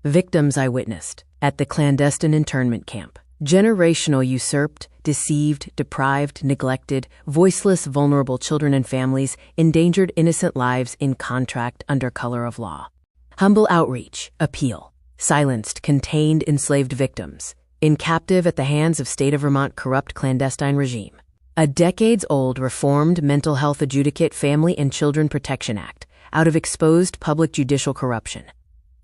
Victims I witnessed at the clandestine internment camp. Generational usurped, deceived, deprived, neglected, voiceless, vulnerable children and families endangered innocent lives in contract under color of law. Humble outreach, appeal. Silenced, contained, enslaved victims. In captive at the hands of State of Vermont corrupt clandestine regime. A decades-old reformed Mental Health Adjudicate Family and Children Protection Act out of exposed public judicial corruption.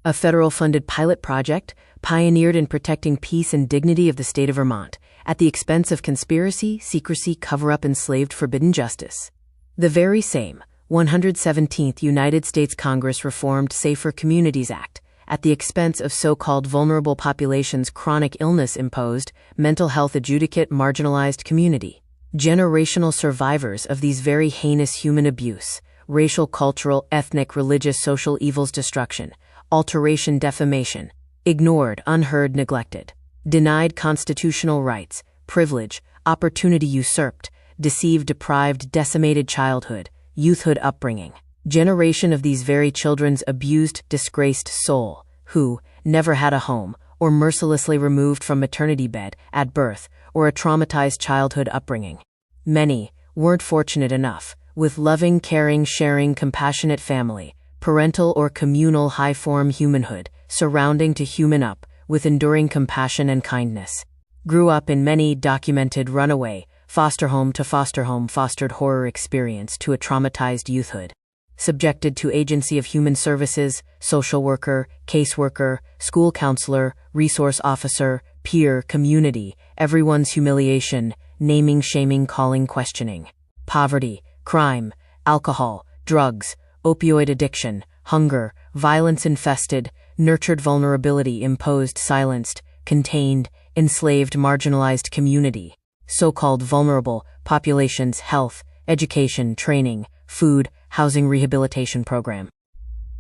A federal-funded pilot project pioneered in protecting peace and dignity of the state of Vermont at the expense of conspiracy, secrecy, cover-up, enslaved, forbidden justice. The very same 117th United States Congress reformed Safer Communities Act at the expense of so-called vulnerable populations' chronic illness imposed mental health adjudicate marginalized community. Generational survivors of these very heinous human abuse, racial, cultural, ethnic, religious, social evils, destruction, alteration, defamation, ignored, unheard, neglected, denied constitutional rights, privilege, opportunity usurped, deceived, deprived, decimated childhood, youthhood upbringing. Generation of these very children's abused, disgraced soul, who never had a home, or mercilessly removed from maternity bed at birth, or a traumatized childhood upbringing. Many weren't fortunate enough, with loving, caring, sharing, compassionate family, parental or communal high-form humanhood, surrounding to human up, with enduring compassion and kindness. Grew up in many documented runaway, foster home to foster home fostered horror experience to a traumatized youthhood. Subjected to agency of human services, social worker, caseworker, school counselor, resource officer, peer, community, everyone's humiliation, naming, shaming, calling, questioning. Poverty, crime, alcohol, drugs, opioid addiction, hunger, violence infested, nurtured vulnerability imposed, silenced, contained, enslaved, marginalized community. So-called vulnerable populations, health, education, training, food, housing rehabilitation program.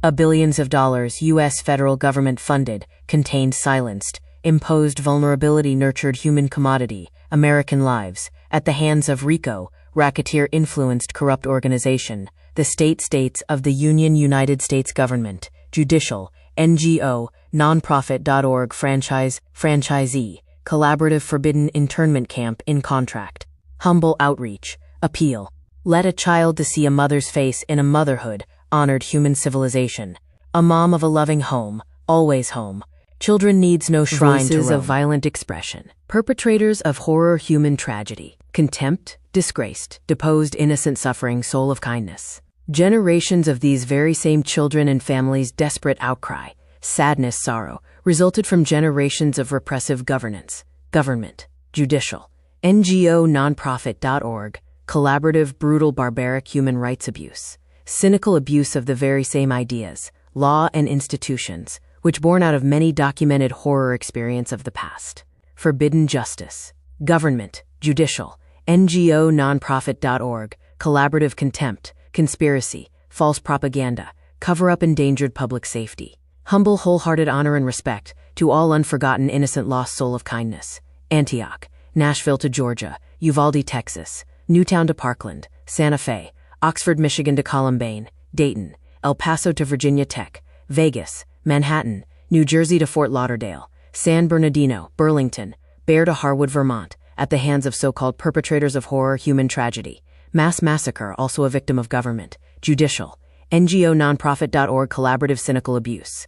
A billions of dollars U.S. federal government funded, contained, silenced, imposed vulnerability nurtured human commodity, American lives, at the hands of RICO, racketeer-influenced corrupt organization, the states of the Union United States government, judicial, NGO, nonprofit.org franchisee, collaborative forbidden internment camp in contract. Humble outreach, appeal. Let a child to see a mother's face in a motherhood, honored human civilization. A mom of a loving home, always home. Children needs no shrine to roam. Voices of violent expression. Perpetrators of horror human tragedy. Contempt, disgraced, deposed innocent suffering soul of kindness. Generations of these very same children and families' desperate outcry, sadness, sorrow, resulted from generations of repressive governance, government, judicial, NGO, nonprofit.org, collaborative, brutal, barbaric human rights abuse, cynical abuse of the very same ideas, law and institutions, which born out of many documented horror experience of the past. Forbidden justice, government, judicial, NGO, nonprofit.org, collaborative contempt, conspiracy, false propaganda, cover-up endangered public safety. Humble, wholehearted honor and respect to all unforgotten innocent lost soul of kindness. Antioch, Nashville to Georgia, Uvalde, Texas, Newtown to Parkland, Santa Fe, Oxford, Michigan to Columbine, Dayton, El Paso to Virginia Tech, Vegas, Manhattan, New Jersey to Fort Lauderdale, San Bernardino, Burlington, Bear to Harwood, Vermont, at the hands of so-called perpetrators of horror human tragedy. Mass massacre, also a victim of government, judicial, NGO, nonprofit.org, collaborative cynical abuse.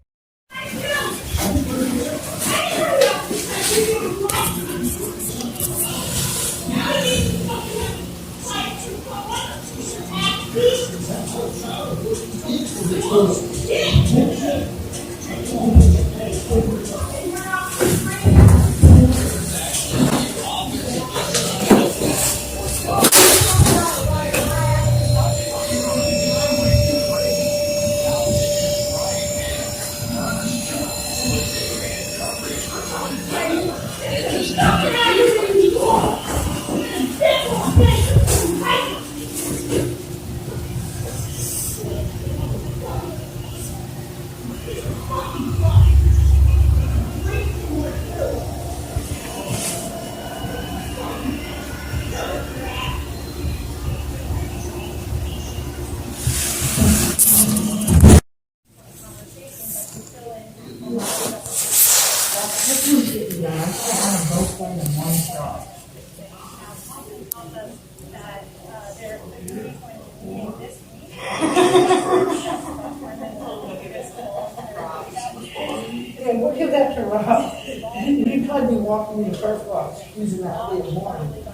Yeah, we'll give that to Rob. He'd probably be walking me the first walk, using that in the morning.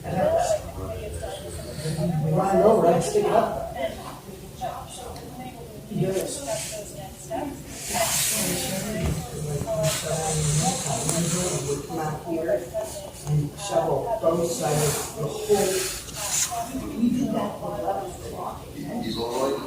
And that was, we run it over and stick it up. He does. Would come out here and shovel both sides of the whole. We did that for 11 o'clock. He's all right.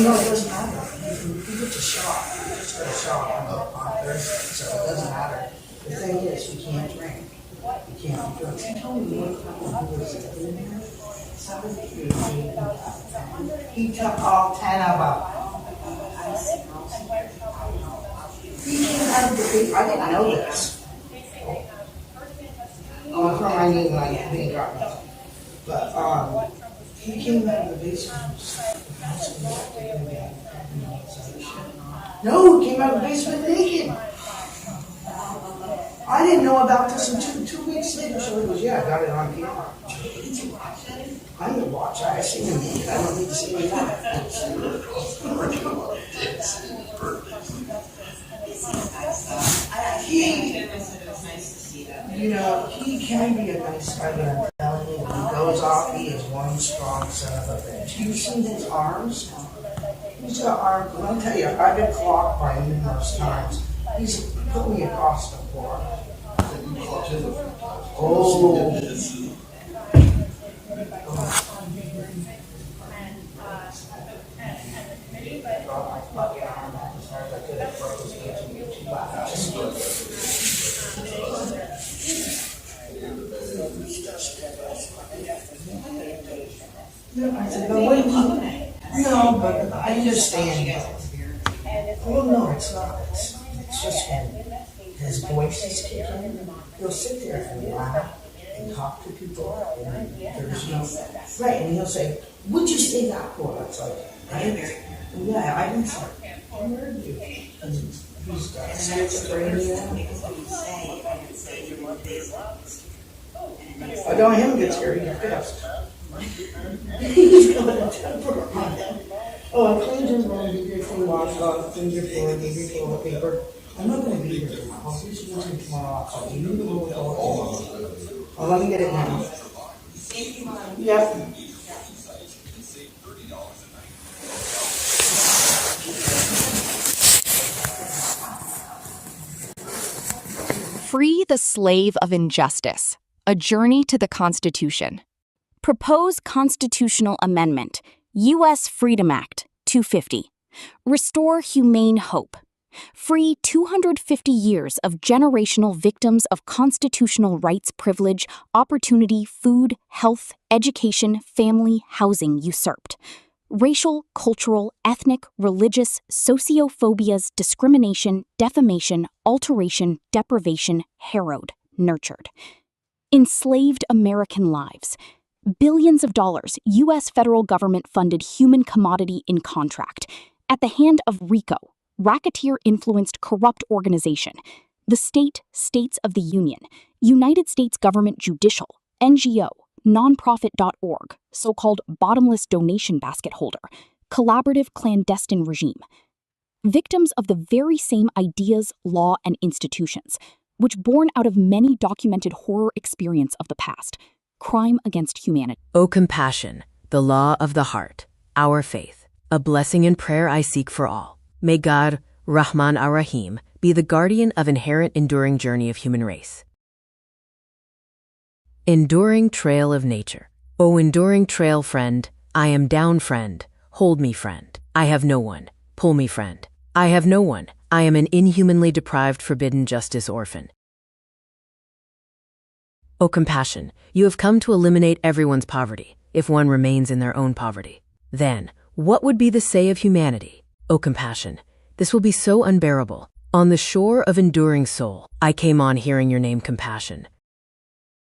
No, it doesn't matter. You get to shot. You just got a shot on Thursday, so it doesn't matter. The thing is, you can't drink. You can't be drunk. He told me one time he was in there. He took all 10 of them. He came out of the big, I didn't know this. Oh, I thought I knew when I didn't got me. But he came out of the basement. No, he came out of the basement naked. I didn't know about this until 2 weeks later. So he goes, yeah, I got it on camera. I didn't watch. I seen him naked. I don't need to see him naked. He can be a nice guy, but I'm telling you, when he goes off, he is one strong son of a bitch. You seen his arms? He's got arms, and I'll tell you, I've been clocked by him numerous times. He's put me across the floor. Oh. I said, no, wait, no, but I understand. Well, no, it's not. It's just when his voice is kicking, he'll sit there and laugh and talk to people. And there's no, right, and he'll say, what'd you say that for? It's like, I didn't say, where are you? And he's got schizophrenia. I know him gets here, he gets pissed. He's got a temper on him. Oh, I cleaned his room, he did clean washed off, cleaned your floor, gave you toilet paper. I'm not going to be here tomorrow. I'll see you tomorrow. I'll call you. Oh, let me get it now. Yep. Free the Slave of Injustice, A Journey to the Constitution. Propose Constitutional Amendment, U.S. Freedom Act, 250. Restore humane hope. Free 250 years of generational victims of constitutional rights privilege, opportunity, food, health, education, family, housing usurped. Racial, cultural, ethnic, religious, sociophobias, discrimination, defamation, alteration, deprivation, harrowed, nurtured. Enslaved American lives. Billions of dollars U.S. federal government-funded human commodity in contract at the hand of RICO, racketeer-influenced corrupt organization, the States of the Union, United States Government Judicial, NGO, nonprofit.org, so-called bottomless donation basket holder, collaborative clandestine regime. Victims of the very same ideas, law, and institutions, which born out of many documented horror experience of the past, crime against humanity. O compassion, the law of the heart, our faith, a blessing and prayer I seek for all. May God, Rahman ar-Rahim, be the guardian of inherent enduring journey of human race. Enduring trail of nature. O enduring trail friend, I am down friend, hold me friend. I have no one, pull me friend. I have no one, I am an inhumanly deprived forbidden justice orphan. O compassion, you have come to eliminate everyone's poverty, if one remains in their own poverty. Then, what would be the say of humanity? O compassion, this will be so unbearable. On the shore of enduring soul, I came on hearing your name compassion.